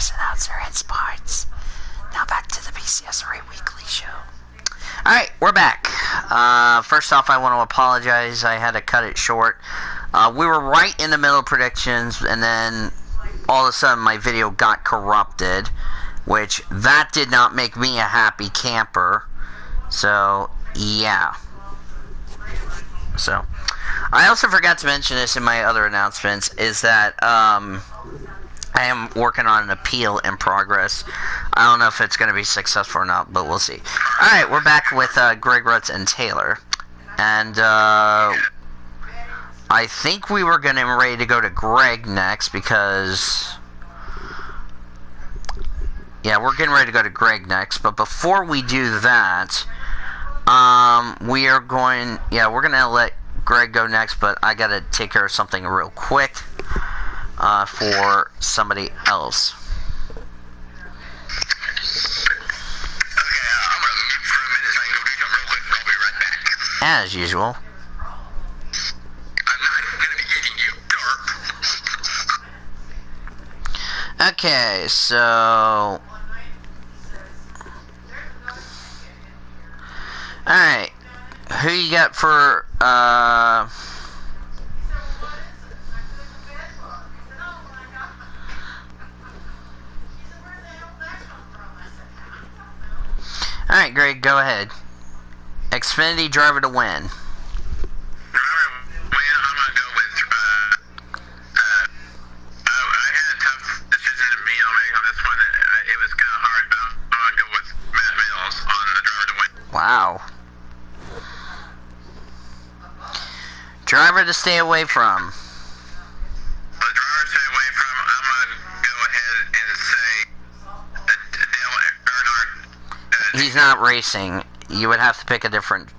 Podcast announcer and sports. Now back to the PCSRA Weekly Show. Alright, we're back. First off, I want to apologize. I had to cut it short. We were right in the middle of predictions, and then all of a sudden my video got corrupted, which that did not make me a happy camper. So, yeah. So, I also forgot to mention this in my other announcements, is that, I am working on an appeal in progress. I don't know if it's going to be successful or not, but we'll see. Alright, we're back with Greg Rutz and Taylor. And I think we were getting ready to go to Greg next because... Yeah, we're getting ready to go to Greg next. But before we do that, we are going... Yeah, we're going to let Greg go next, but I got to take care of something real quick. For somebody else. Okay, I'm gonna mute for a minute so I can go do something real quick, but I'll be right back. As usual. I'm not gonna be eating you, derp. Okay, so... Alright. Who you got for, Alright, Greg, go ahead. Xfinity driver to win. Driver win, I'm gonna go with, I had a tough decision to be on making on this one. It was kind of hard, but I'm gonna go with Matt Mills on the driver to win. Wow. Driver to stay away from. The driver to stay away from, I'm gonna go ahead and say Dale Earnhardt. He's not racing. You would have to pick a different...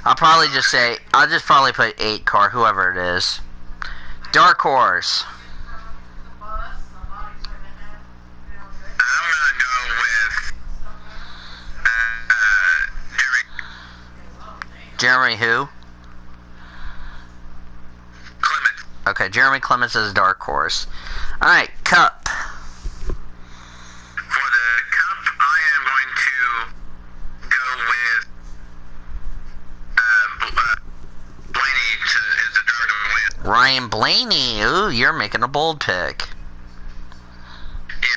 I'll probably just say... I'll just probably put 8 car, whoever it is. Dark Horse. I'm gonna go with Jeremy who? Clements. Okay, Jeremy Clements is Dark Horse. Alright, Cup. For the Cup, I am going to go with Blaney as the driver to win. Ryan Blaney. Ooh, you're making a bold pick. Yeah.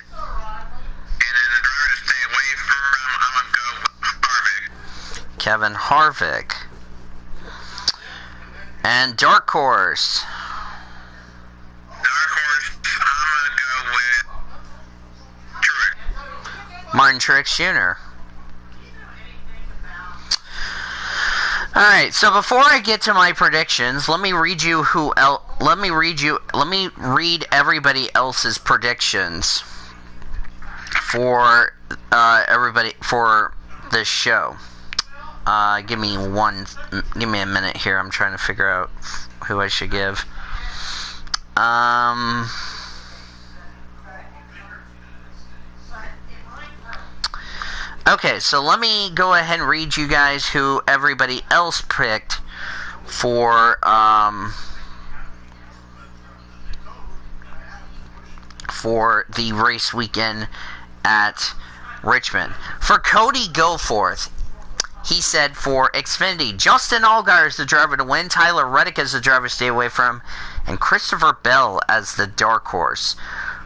And then the driver to stay away from, I'm going to go with Harvick. Kevin Harvick. And Dark Horse. Dark Horse, I'm going to go with Truex. Martin Truex Jr. Alright, so before I get to my predictions, let me read everybody else's predictions for everybody for this show. Give me a minute here. I'm trying to figure out who I should give. Okay, so let me go ahead and read you guys who everybody else picked for the race weekend at Richmond. For Cody Goforth, he said for Xfinity, Justin Allgaier is the driver to win, Tyler Reddick is the driver to stay away from, and Christopher Bell as the dark horse.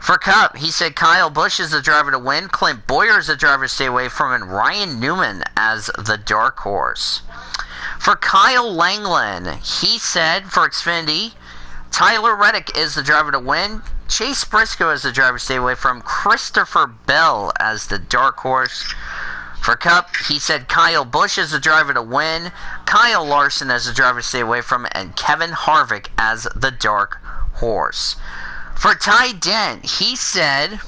For Cup, he said Kyle Busch is the driver to win, Clint Bowyer is the driver to stay away from, and Ryan Newman as the dark horse. For Kyle Langland, he said for Xfinity, Tyler Reddick is the driver to win, Chase Briscoe is the driver to stay away from, Christopher Bell as the dark horse. For Cup, he said Kyle Busch is the driver to win, Kyle Larson as the driver to stay away from, and Kevin Harvick as the dark horse. For Ty Dent, he said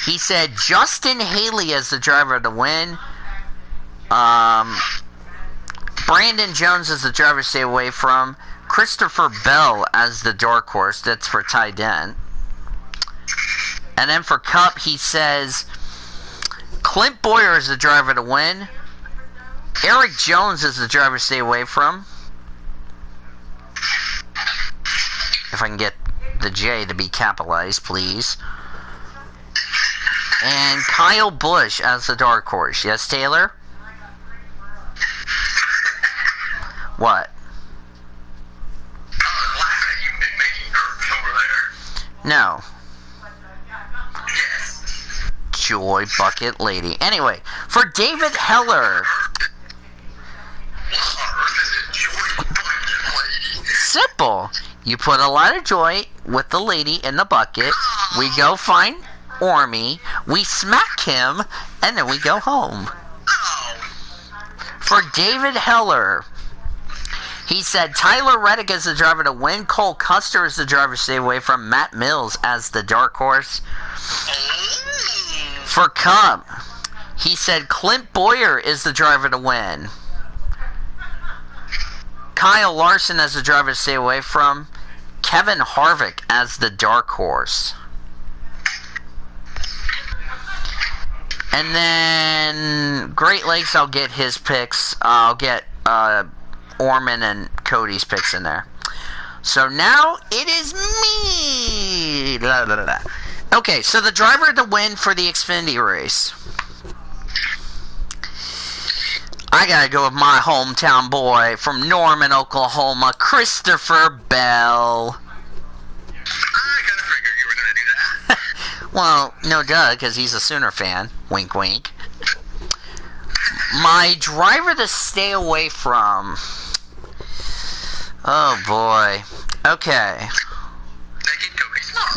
he said Justin Haley as the driver to win, Brandon Jones as the driver to stay away from, Christopher Bell as the dark horse. That's for Ty Dent. And then for Cup, he says Clint Bowyer is the driver to win, Eric Jones is the driver to stay away from, if I can get the J to be capitalized, please. And Kyle Busch as the dark horse. Yes, Taylor? What? No. Joy Bucket Lady. Anyway, for David Heller. Simple. You put a lot of joy with the lady in the bucket. We go find Ormy. We smack him. And then we go home. For David Heller. He said Tyler Reddick is the driver to win. Cole Custer is the driver to stay away from. Matt Mills as the dark horse. For Cup, he said Clint Boyer is the driver to win. Kyle Larson as the driver to stay away from. Kevin Harvick as the dark horse. And then Great Lakes, I'll get his picks. I'll get Orman and Cody's picks in there. So now it is me. Blah, blah, blah. Okay, so the driver to win for the Xfinity race. I gotta go with my hometown boy from Norman, Oklahoma, Christopher Bell. I kinda figured you were gonna do that. Well, no duh, because he's a Sooner fan. Wink, wink. My driver to stay away from. Oh boy. Okay.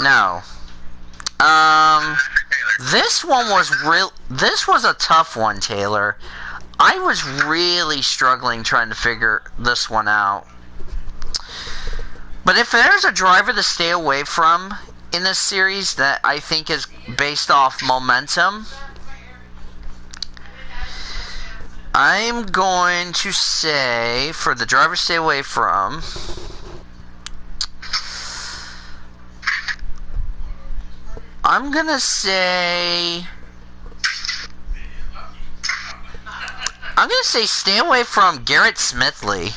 No. This one was this was a tough one, Taylor. I was really struggling trying to figure this one out. But if there's a driver to stay away from in this series that I think is based off momentum, I'm going to say, for the driver to stay away from, I'm going to say stay away from Garrett Smithley.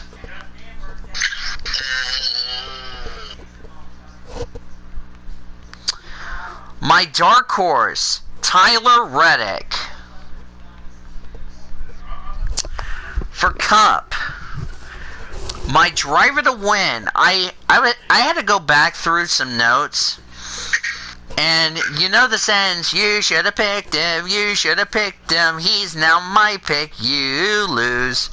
My dark horse, Tyler Reddick. For Cup, my driver to win, I had to go back through some notes. And you know the sentence, you should have picked him, you should have picked him, he's now my pick, you lose.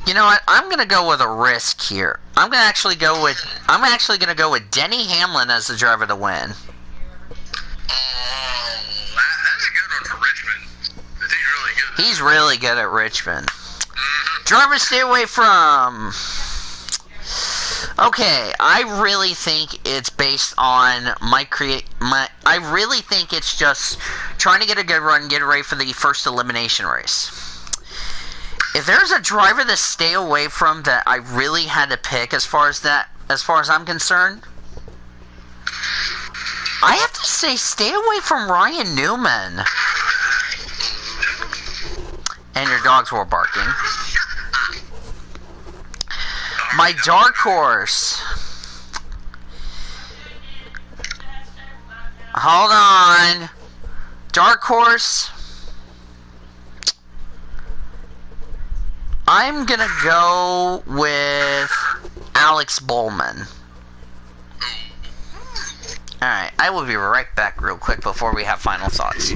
You know what, I'm going to go with a risk here. I'm actually going to go with Denny Hamlin as the driver to win. That's a good one for Richmond. He's really good. He's really good at Richmond. Driver stay away from. Okay, I really think it's based on I really think it's just trying to get a good run, get ready for the first elimination race. If there's a driver to stay away from that I really had to pick as far as I'm concerned, I have to say stay away from Ryan Newman. And your dogs were barking. My dark horse. Hold on. Dark horse. I'm gonna go with Alex Bowman. Alright, I will be right back real quick before we have final thoughts.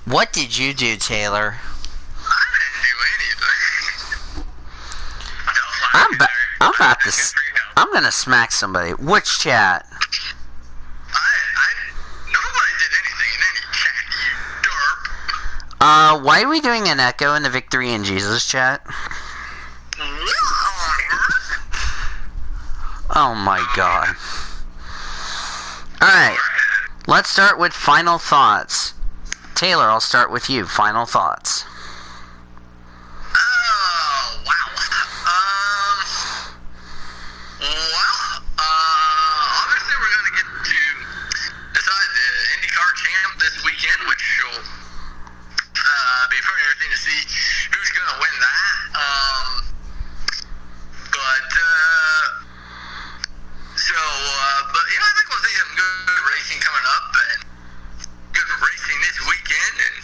What did you do, Taylor? I didn't do anything. I'm gonna smack somebody. Which chat? Nobody did anything in any chat, you derp. Why are we doing an echo in the Victory in Jesus chat? Oh my god. Alright, let's start with final thoughts. Taylor, I'll start with you. Final thoughts. Oh, wow. Obviously we're going to get to decide the IndyCar champ this weekend, which will be pretty interesting to see who's going to win that. But yeah, I think we'll see some good racing coming up and good racing this weekend. And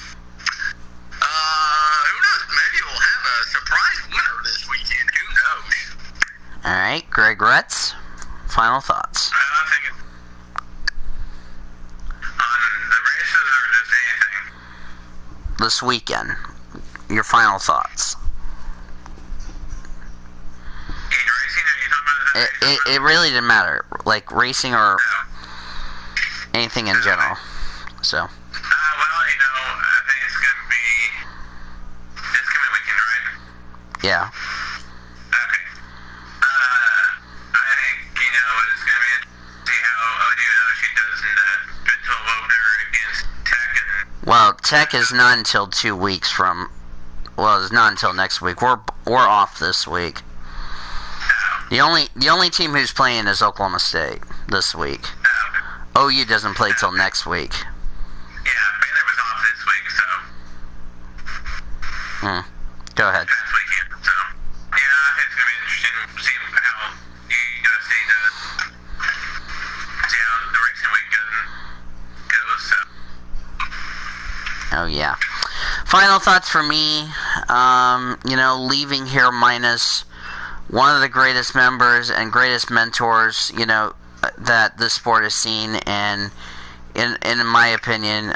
who knows? Maybe we'll have a surprise winner this weekend. Who knows? Alright, Greg Retz, final thoughts. I think it's on the races or just anything. This weekend, your final thoughts. It really didn't matter, like racing or anything in general. So. Well, I think it's gonna be this coming weekend, right? Yeah. Okay. I think it's gonna be interesting to see how she does in the Big 12 opener against Tech and. Well, Tech is not until 2 weeks from. Well, it's not until next week. We're off this week. The only team who's playing is Oklahoma State this week. OU doesn't play till next week. Yeah, Baylor was off this week, so. Go ahead. Past weekend, so. I think it's gonna be interesting to see how USC does. See how the racing week goes. So. Oh yeah. Final thoughts for me. Leaving here minus one of the greatest members and greatest mentors, that this sport has seen, and in my opinion,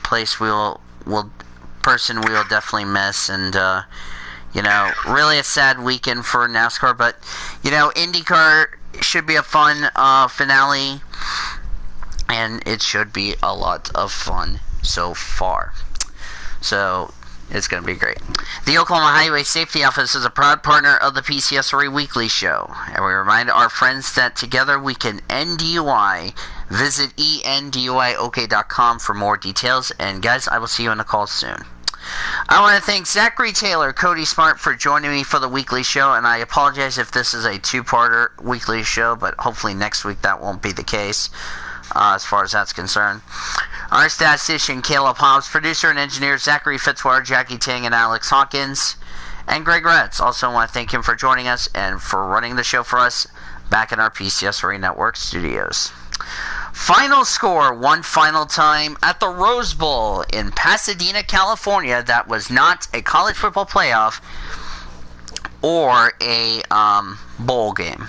place person we will definitely miss, and really a sad weekend for NASCAR, but IndyCar should be a fun finale, and it should be a lot of fun so far. So it's going to be great. The Oklahoma Highway Safety Office is a proud partner of the PCSRA Weekly Show, and we remind our friends that together we can end DUI. Visit enduyok.com for more details, and guys, I will see you on the call soon. I want to thank Zachary Taylor, Cody Smart for joining me for the weekly show, and I apologize if this is a two-parter weekly show, but hopefully next week that won't be the case. As far as that's concerned. Our statistician, Caleb Hobbs, producer and engineer, Zachary Fitzwater, Jackie Ting, and Alex Hawkins, and Greg Retz. Also want to thank him for joining us and for running the show for us back in our PCSRA Network studios. Final score, one final time at the Rose Bowl in Pasadena, California. That was not a college football playoff or a bowl game.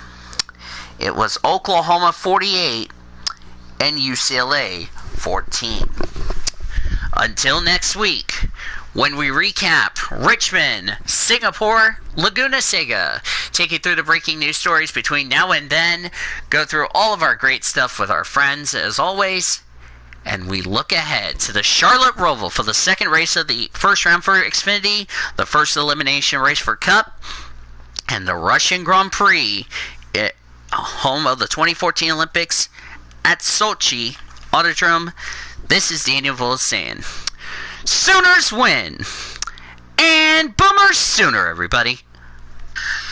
It was Oklahoma 48 and UCLA 14. Until next week, when we recap Richmond, Singapore, Laguna Seca, take you through the breaking news stories between now and then, go through all of our great stuff with our friends as always, and we look ahead to the Charlotte Roval for the second race of the first round for Xfinity, the first elimination race for Cup, and the Russian Grand Prix, home of the 2014 Olympics, at Sochi Autodrome. This is Daniel Voles saying, Sooners win! And Boomers Sooner, everybody!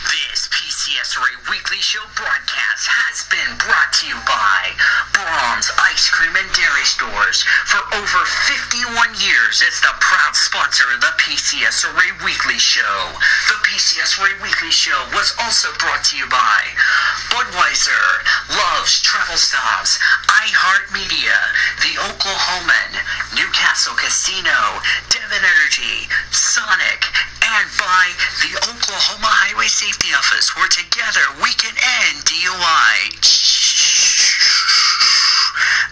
This PCSRA Weekly Show broadcast has been brought to you by Brahms Ice Cream and Dairy Stores. For over 51 years, it's the proud sponsor of the PCSRA Weekly Show. The PCSRA Weekly Show was also brought to you by Budweiser, Love's Travel Stops, iHeartMedia, The Oklahoman, Newcastle Casino, Devon Energy, Sonic, and by the Oklahoma Highway Safety Office, where together we can end DUI.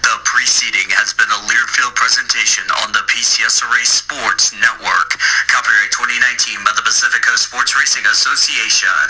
The preceding has been a Learfield presentation on the PCSRA Sports Network. Copyright 2019 by the Pacific Coast Sports Racing Association.